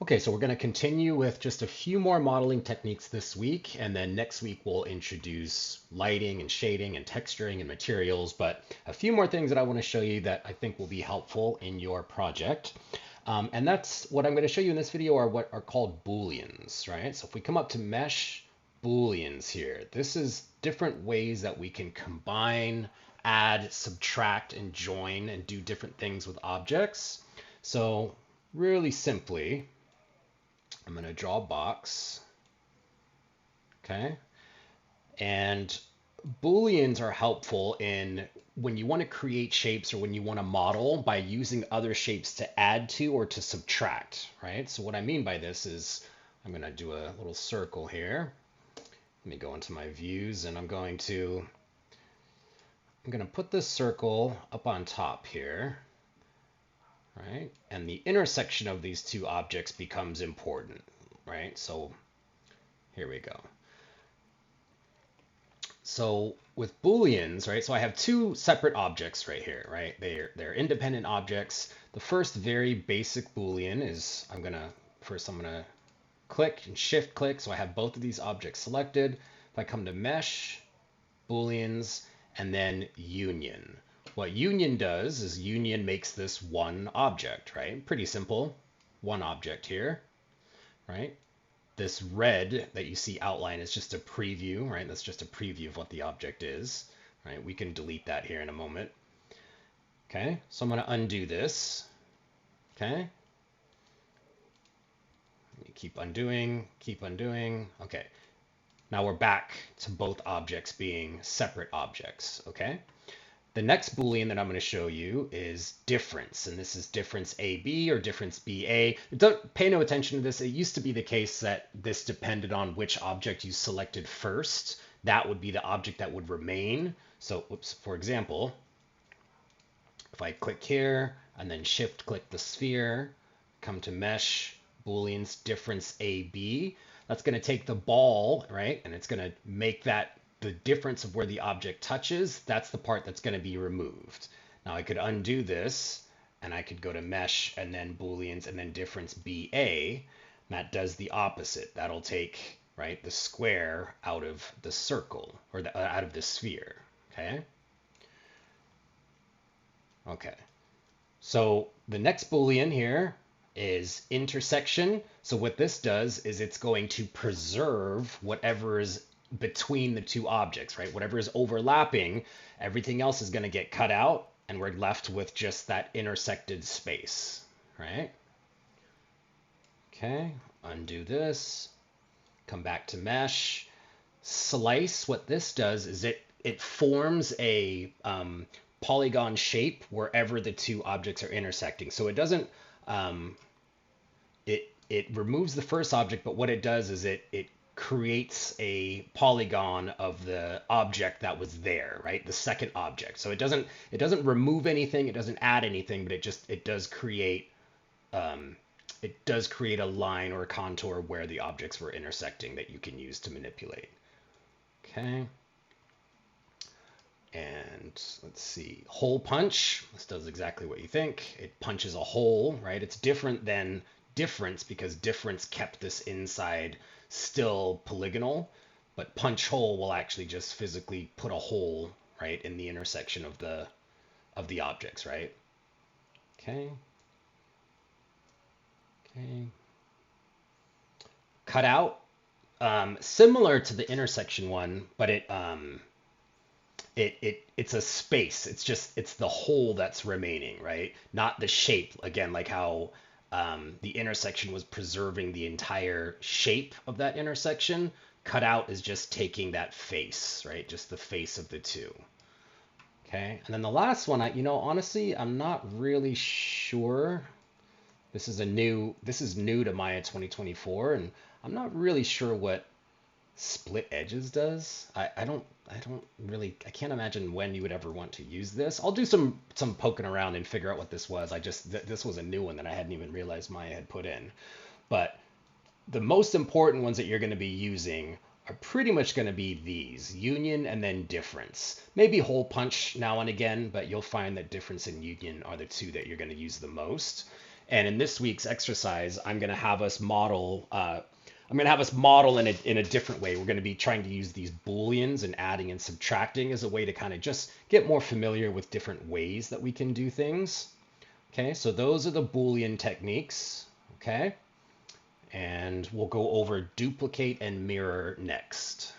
Okay, so we're going to continue with just a few more modeling techniques this week, and then next week we'll introduce lighting and shading and texturing and materials, but a few more things that I want to show you that I think will be helpful in your project. And that's what I'm going to show you in this video are what are called Booleans, right? So if we come up to Mesh Booleans here, this is different ways that we can combine, add, subtract, and join and do different things with objects. So really simply, I'm going to draw a box, okay? And Booleans are helpful in when you want to create shapes or when you want to model by using other shapes to add to or to subtract, right? So what I mean by this is I'm going to do a little circle here. Let me go into my views and I'm going to put this circle up on top here, right? And the intersection of these two objects becomes important, right? So here we go. So with Booleans, right? So I have two separate objects right here, right? They're independent objects. The first very basic Boolean is I'm gonna click and shift click. So I have both of these objects selected. If I come to Mesh, Booleans, and then Union. What Union does is Union makes this one object, right? Pretty simple. One object here, right? This red that you see outline is just a preview, right? That's just a preview of what the object is, right? We can delete that here in a moment. Okay, so I'm going to undo this. Okay. Keep undoing, keep undoing. Okay. Now we're back to both objects being separate objects, okay? The next Boolean that I'm going to show you is difference, and this is difference AB or difference BA. Don't pay no attention to this. It used to be the case that this depended on which object you selected first. That would be the object that would remain. So, oops, for example, if I click here and then shift click the sphere, come to Mesh, Booleans, difference AB, that's going to take the ball, right? And it's going to make that the difference of where the object touches, that's the part that's going to be removed. Now I could undo this and I could go to Mesh and then Booleans and then difference BA. That does the opposite. That'll take, right, the square out of the circle or out of the sphere. Okay. Okay. So the next Boolean here is intersection. So what this does is it's going to preserve whatever is between the two objects, right? Whatever is overlapping, everything else is going to get cut out and we're left with just that intersected space, right? Okay, undo this, come back to mesh, slice. What this does is it forms a polygon shape wherever the two objects are intersecting. So it doesn't it removes the first object, but what it does is it creates a polygon of the object that was there, right? The second object. So it doesn't remove anything, it doesn't add anything, but it does create a line or a contour where the objects were intersecting that you can use to manipulate. Okay. And let's see, hole punch. This does exactly what you think. It punches a hole, right? It's different than difference because difference kept this inside still polygonal, but punch hole will actually just physically put a hole, right, in the intersection of the objects, right? Okay. Okay. Cut out. Similar to the intersection one, but it's a space. It's the hole that's remaining, right? Not the shape. Again, like how the intersection was preserving the entire shape of that intersection. Cut out is just taking that face, right? Just the face of the two. Okay, and then the last one, honestly, I'm not really sure. This is new to Maya 2024, and I'm not really sure what split edges does. I can't imagine when you would ever want to use this. I'll do some poking around and figure out what this was. This was a new one that I hadn't even realized Maya had put in. But the most important ones that you're going to be using are pretty much going to be these, union and then difference. Maybe hole punch now and again, but you'll find that difference and union are the two that you're going to use the most. And in this week's exercise, I'm going to have us model. I'm going to have us model in a different way. We're going to be trying to use these Booleans and adding and subtracting as a way to kind of just get more familiar with different ways that we can do things. Okay, so those are the Boolean techniques. Okay, and we'll go over duplicate and mirror next.